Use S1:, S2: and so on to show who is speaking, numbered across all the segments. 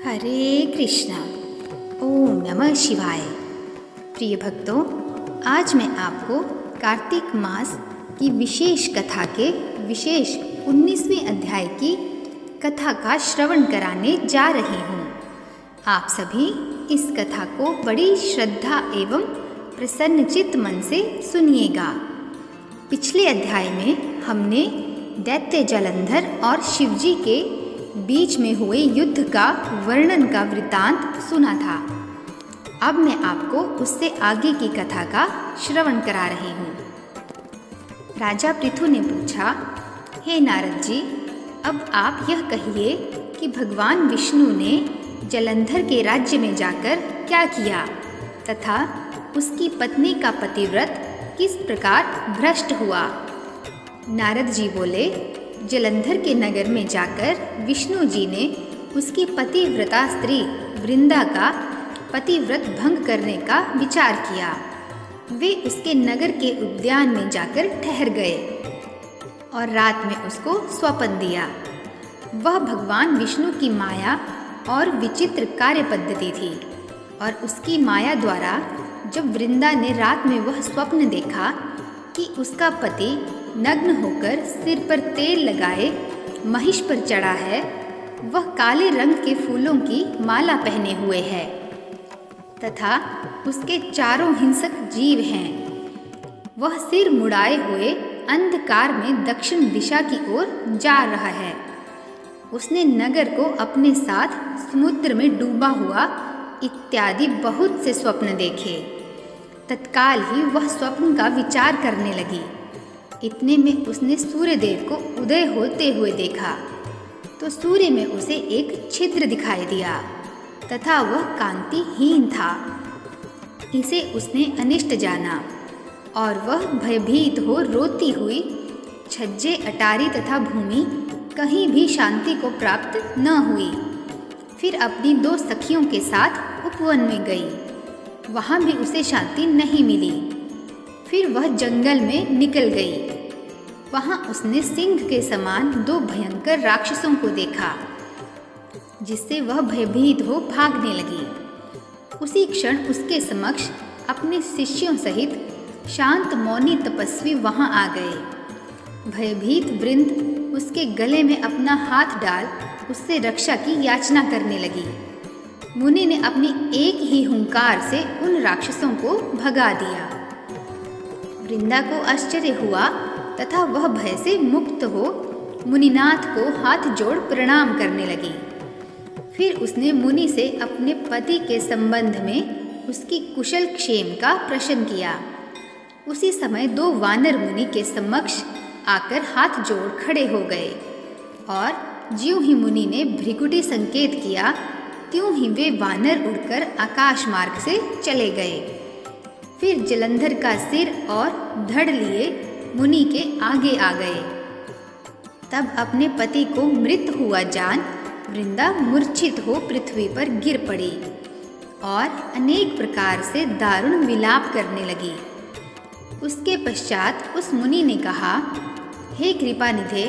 S1: हरे कृष्णा। ओम नमः शिवाय। प्रिय भक्तों, आज मैं आपको कार्तिक मास की विशेष कथा के विशेष 19वें अध्याय की कथा का श्रवण कराने जा रही हूँ। आप सभी इस कथा को बड़ी श्रद्धा एवं प्रसन्नचित्त मन से सुनिएगा। पिछले अध्याय में हमने दैत्य जलंधर और शिवजी के बीच में हुए युद्ध का वर्णन का वृत्तांत सुना था। अब मैं आपको उससे आगे की कथा का श्रवण करा रही हूँ। राजा पृथु ने पूछा, हे नारद जी, अब आप यह कहिए कि भगवान विष्णु ने जलंधर के राज्य में जाकर क्या किया तथा उसकी पत्नी का पतिव्रत किस प्रकार भ्रष्ट हुआ। नारद जी बोले, जलंधर के नगर में जाकर विष्णु जी ने उसकी पतिव्रता स्त्री वृंदा का पतिव्रत भंग करने का विचार किया। वे उसके नगर के उद्यान में जाकर ठहर गए और रात में उसको स्वप्न दिया। वह भगवान विष्णु की माया और विचित्र कार्य पद्धति थी और उसकी माया द्वारा जब वृंदा ने रात में वह स्वप्न देखा कि उसका पति नग्न होकर सिर पर तेल लगाए महिष पर चढ़ा है, वह काले रंग के फूलों की माला पहने हुए है तथा उसके चारों हिंसक जीव हैं। वह सिर मुड़ाए हुए अंधकार में दक्षिण दिशा की ओर जा रहा है। उसने नगर को अपने साथ समुद्र में डूबा हुआ इत्यादि बहुत से स्वप्न देखे। तत्काल ही वह स्वप्न का विचार करने लगी। इतने में उसने सूर्यदेव को उदय होते हुए देखा तो सूर्य में उसे एक छिद्र दिखाई दिया तथा वह कांतिहीन था। इसे उसने अनिष्ट जाना और वह भयभीत हो रोती हुई छज्जे, अटारी तथा भूमि कहीं भी शांति को प्राप्त न हुई। फिर अपनी दो सखियों के साथ उपवन में गई। वहाँ भी उसे शांति नहीं मिली। फिर वह जंगल में निकल गई। वहाँ उसने सिंह के समान दो भयंकर राक्षसों को देखा, जिससे वह भयभीत हो भागने लगी। उसी क्षण उसके समक्ष अपने शिष्यों सहित शांत मौनी तपस्वी वहाँ आ गए। भयभीत वृंद उसके गले में अपना हाथ डाल उससे रक्षा की याचना करने लगी। मुनि ने अपनी एक ही हुंकार से उन राक्षसों को भगा दिया। वृंदा को आश्चर्य हुआ तथा वह भय से मुक्त हो मुनिनाथ को हाथ जोड़ प्रणाम करने लगी। फिर उसने मुनि से अपने पति के संबंध में उसकी कुशल क्षेम का प्रश्न किया। उसी समय दो वानर मुनि के समक्ष आकर हाथ जोड़ खड़े हो गए और ज्यों ही मुनि ने भ्रिकुटी संकेत किया, त्यों ही वे वानर उड़कर आकाश मार्ग से चले गए। फिर जलंधर का सिर और धड़ लिए मुनि के आगे आ गए। तब अपने पति को मृत हुआ जान वृंदा मूर्छित हो पृथ्वी पर गिर पड़ी और अनेक प्रकार से दारुण विलाप करने लगी। उसके पश्चात उस मुनि ने कहा, हे कृपानिधे,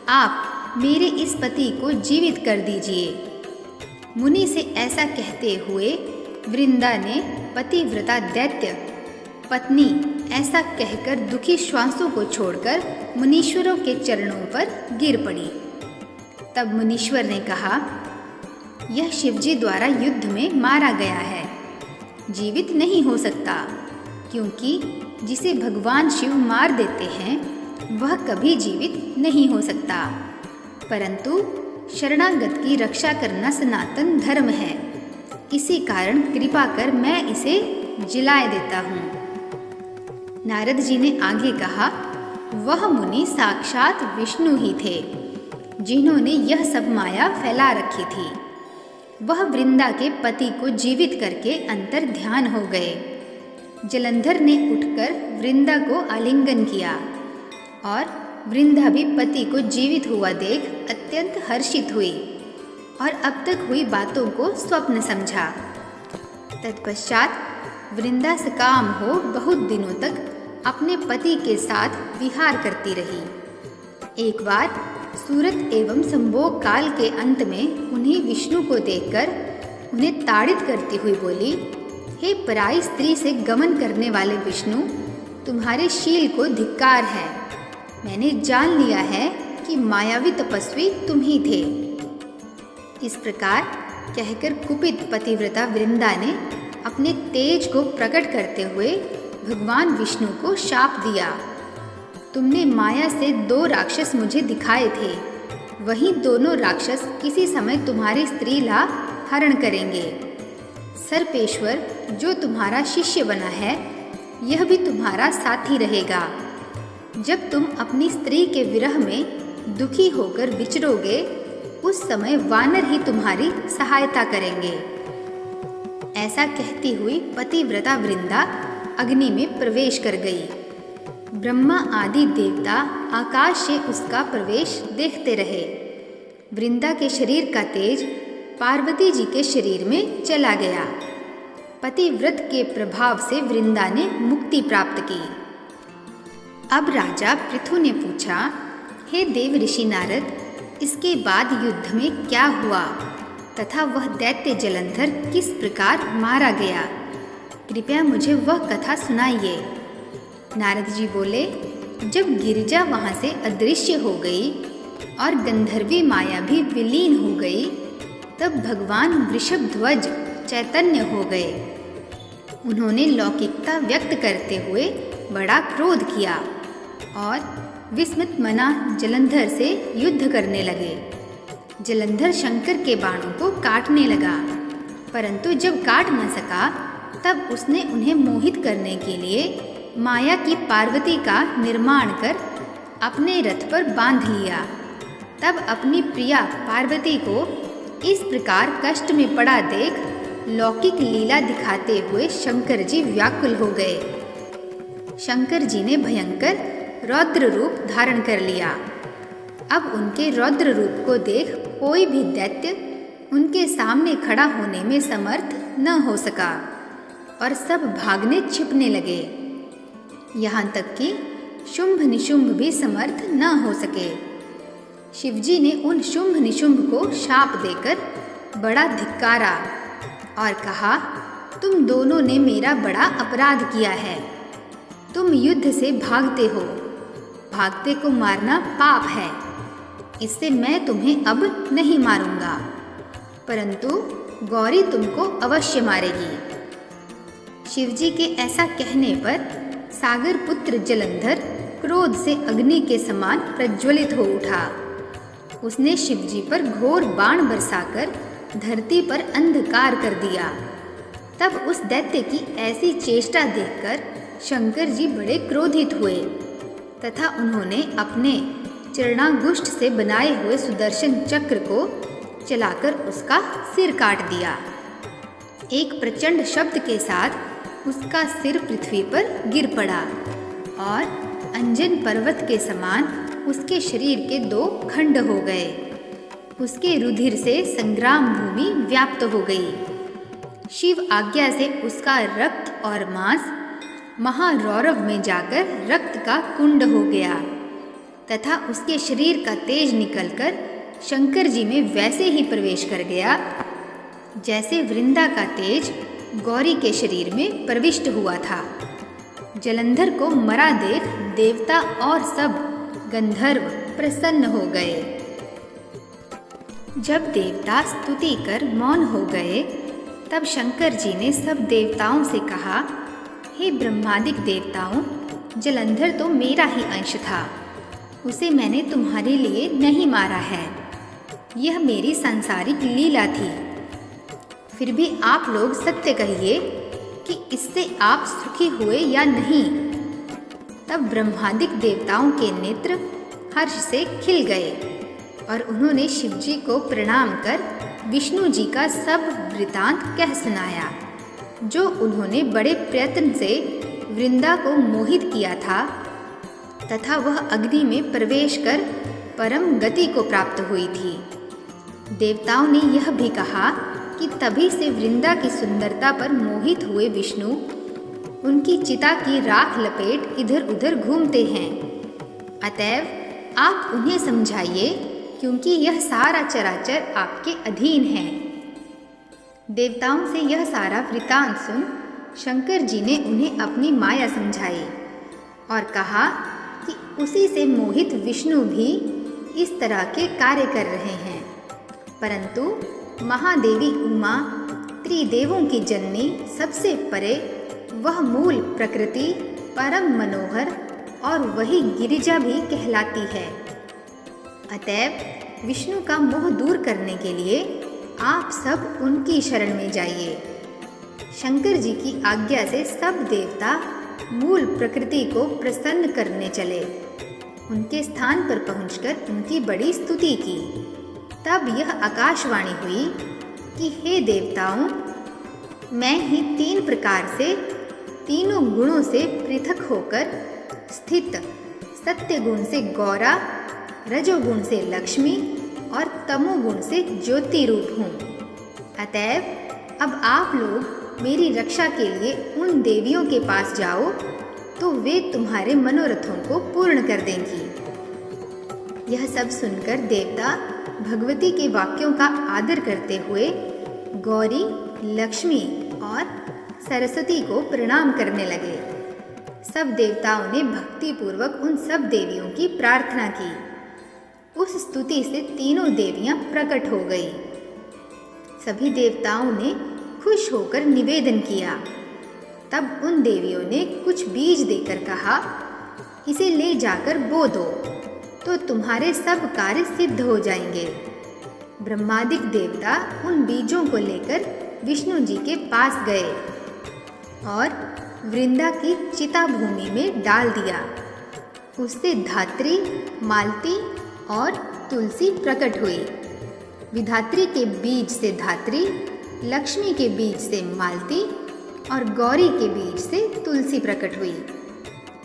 S1: आप मेरे इस पति को जीवित कर दीजिए। मुनि से ऐसा कहते हुए वृंदा ने पतिव्रता दैत्य पत्नी ऐसा कहकर दुखी श्वासों को छोड़कर मुनीश्वरों के चरणों पर गिर पड़ी। तब मुनीश्वर ने कहा, यह शिवजी द्वारा युद्ध में मारा गया है, जीवित नहीं हो सकता, क्योंकि जिसे भगवान शिव मार देते हैं वह कभी जीवित नहीं हो सकता। परंतु शरणागत की रक्षा करना सनातन धर्म है। इसी कारण कृपा कर मैं इसे जिलाए देता हूँ। नारद जी ने आगे कहा, वह मुनि साक्षात विष्णु ही थे, जिन्होंने यह सब माया फैला रखी थी। वह वृंदा के पति को जीवित करके अंतर ध्यान हो गए। जलंधर ने उठकर वृंदा को आलिंगन किया और वृंदा भी पति को जीवित हुआ देख अत्यंत हर्षित हुई और अब तक हुई बातों को स्वप्न समझा। तत्पश्चात वृंदा सकाम हो बहुत दिनों तक अपने पति के साथ विहार करती रही। एक बार सूरत एवं संभोग काल के अंत में उन्हें विष्णु को देखकर उन्हें ताड़ित करती हुई बोली, हे पराई स्त्री से गमन करने वाले विष्णु, तुम्हारे शील को धिक्कार है। मैंने जान लिया है कि मायावी तपस्वी तुम ही थे। इस प्रकार कहकर कुपित पतिव्रता वृंदा ने अपने तेज को प्रकट करते हुए भगवान विष्णु को शाप दिया। तुमने माया से 2 राक्षस मुझे दिखाए थे, वही दोनों राक्षस किसी समय तुम्हारी स्त्री ला हरण करेंगे। सर्पेश्वर जो तुम्हारा शिष्य बना है, यह भी तुम्हारा साथी रहेगा। जब तुम अपनी स्त्री के विरह में दुखी होकर विचरोगे, उस समय वानर ही तुम्हारी सहायता करेंगे। ऐसा कहती हुई पतिव्रता वृंदा अग्नि में प्रवेश कर गई। ब्रह्मा आदि देवता आकाश से उसका प्रवेश देखते रहे। वृंदा के शरीर का तेज पार्वती जी के शरीर में चला गया। पतिव्रत के प्रभाव से वृंदा ने मुक्ति प्राप्त की। अब राजा पृथु ने पूछा, हे देव ऋषि नारद, इसके बाद युद्ध में क्या हुआ तथा वह दैत्य जलंधर किस प्रकार मारा गया? कृपया मुझे वह कथा सुनाइए। नारद जी बोले, जब गिरिजा वहाँ से अदृश्य हो गई और गंधर्वी माया भी विलीन हो गई, तब भगवान वृषभध्वज चैतन्य हो गए। उन्होंने लौकिकता व्यक्त करते हुए बड़ा क्रोध किया और विस्मित मना जलंधर से युद्ध करने लगे। जलंधर शंकर के बाणों को काटने लगा, परंतु जब काट न सका तब उसने उन्हें मोहित करने के लिए माया की पार्वती का निर्माण कर अपने रथ पर बांध लिया। तब अपनी प्रिया पार्वती को इस प्रकार कष्ट में पड़ा देख लौकिक लीला दिखाते हुए शंकर जी व्याकुल हो गए। शंकर जी ने भयंकर रौद्र रूप धारण कर लिया। अब उनके रौद्र रूप को देख कोई भी दैत्य उनके सामने खड़ा होने में समर्थ न हो सका और सब भागने छिपने लगे। यहाँ तक कि शुंभ निशुंभ भी समर्थ न हो सके। शिवजी ने उन शुंभ निशुंभ को शाप देकर बड़ा धिक्कारा और कहा, तुम दोनों ने मेरा बड़ा अपराध किया है। तुम युद्ध से भागते हो, भागते को मारना पाप है। इससे मैं तुम्हें अब नहीं मारूंगा, परंतु गौरी तुमको अवश्य मारेगी। शिवजी के ऐसा कहने पर सागर पुत्र जलंधर क्रोध से अग्नि के समान प्रज्वलित हो उठा। उसने शिवजी पर घोर बाण बरसाकर धरती पर अंधकार कर दिया। तब उस दैत्य की ऐसी चेष्टा देखकर शंकर जी बड़े क्रोधित हुए तथा उन्होंने अपने चरणांगुष्ठ से बनाए हुए सुदर्शन चक्र को चलाकर उसका सिर काट दिया। एक प्रचंड शब्द के साथ उसका सिर पृथ्वी पर गिर पड़ा और अंजन पर्वत के समान उसके शरीर के 2 खंड हो गए। उसके रुधिर से संग्राम भूमि व्याप्त हो गई। शिव आज्ञा से उसका रक्त और मांस महारौरव में जाकर रक्त का कुंड हो गया तथा उसके शरीर का तेज निकलकर शंकर जी में वैसे ही प्रवेश कर गया जैसे वृंदा का तेज गौरी के शरीर में प्रविष्ट हुआ था। जलंधर को मरा देख देवता और सब गंधर्व प्रसन्न हो गए। जब देवता स्तुति कर मौन हो गए, तब शंकर जी ने सब देवताओं से कहा, हे ब्रह्मादिक देवताओं, जलंधर तो मेरा ही अंश था, उसे मैंने तुम्हारे लिए नहीं मारा है। यह मेरी सांसारिक लीला थी। फिर भी आप लोग सत्य कहिए कि इससे आप सुखी हुए या नहीं। तब ब्रह्मादिक देवताओं के नेत्र हर्ष से खिल गए और उन्होंने शिवजी को प्रणाम कर विष्णु जी का सब वृतांत कह सुनाया, जो उन्होंने बड़े प्रयत्न से वृंदा को मोहित किया था तथा वह अग्नि में प्रवेश कर परम गति को प्राप्त हुई थी। देवताओं ने यह भी कहा कि तभी से वृंदा की सुंदरता पर मोहित हुए विष्णु उनकी चिता की राख लपेट इधर उधर घूमते हैं। अतएव आप उन्हें समझाइए क्योंकि यह सारा चराचर आपके अधीन है। देवताओं से यह सारा वृतांत सुन शंकर जी ने उन्हें अपनी माया समझाई और कहा कि उसी से मोहित विष्णु भी इस तरह के कार्य कर रहे हैं, परंतु महादेवी उमा त्रिदेवों की जननी सबसे परे, वह मूल प्रकृति परम मनोहर और वही गिरिजा भी कहलाती है। अतएव विष्णु का मोह दूर करने के लिए आप सब उनकी शरण में जाइए। शंकर जी की आज्ञा से सब देवता मूल प्रकृति को प्रसन्न करने चले। उनके स्थान पर पहुंचकर उनकी बड़ी स्तुति की। तब यह आकाशवाणी हुई कि हे देवताओं, मैं ही 3 प्रकार से तीनों गुणों से पृथक होकर स्थित सत्य गुण से गौरा, रजोगुण से लक्ष्मी और तमोगुण से ज्योति रूप हूँ। अतएव अब आप लोग मेरी रक्षा के लिए उन देवियों के पास जाओ तो वे तुम्हारे मनोरथों को पूर्ण कर देंगी। यह सब सुनकर देवता भगवती के वाक्यों का आदर करते हुए गौरी, लक्ष्मी और सरस्वती को प्रणाम करने लगे। सब देवताओं ने भक्तिपूर्वक उन सब देवियों की प्रार्थना की। उस स्तुति से तीनों देवियां प्रकट हो गई। सभी देवताओं ने खुश होकर निवेदन किया। तब उन देवियों ने कुछ बीज देकर कहा, इसे ले जाकर बो दो तो तुम्हारे सब कार्य सिद्ध हो जाएंगे। ब्रह्मादिक देवता उन बीजों को लेकर विष्णु जी के पास गए और वृंदा की चिता भूमि में डाल दिया। उससे धात्री, मालती और तुलसी प्रकट हुई। विधात्री के बीज से धात्री, लक्ष्मी के बीज से मालती और गौरी के बीज से तुलसी प्रकट हुई।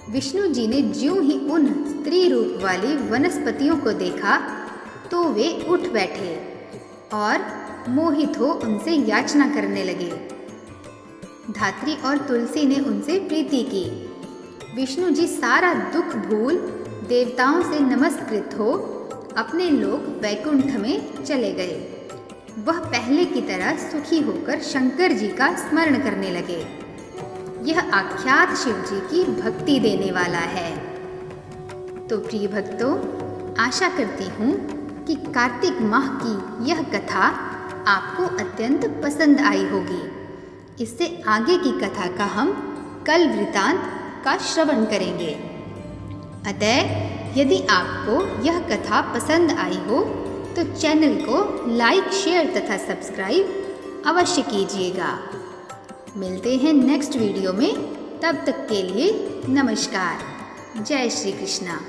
S1: विष्णु जी ने ज्यों ही उन स्त्री रूप वाली वनस्पतियों को देखा तो वे उठ बैठे और मोहित हो उनसे याचना करने लगे। धात्री और तुलसी ने उनसे प्रीति की। विष्णु जी सारा दुख भूल देवताओं से नमस्कृत हो अपने लोक वैकुंठ में चले गए। वह पहले की तरह सुखी होकर शंकर जी का स्मरण करने लगे। यह आख्यात शिव जी की भक्ति देने वाला है। तो प्रिय भक्तों, आशा करती हूँ कि कार्तिक माह की यह कथा आपको अत्यंत पसंद आई होगी। इससे आगे की कथा का हम कल वृतांत का श्रवण करेंगे। अतः यदि आपको यह कथा पसंद आई हो तो चैनल को लाइक, शेयर तथा सब्सक्राइब अवश्य कीजिएगा। मिलते हैं नेक्स्ट वीडियो में। तब तक के लिए नमस्कार। जय श्री कृष्णा।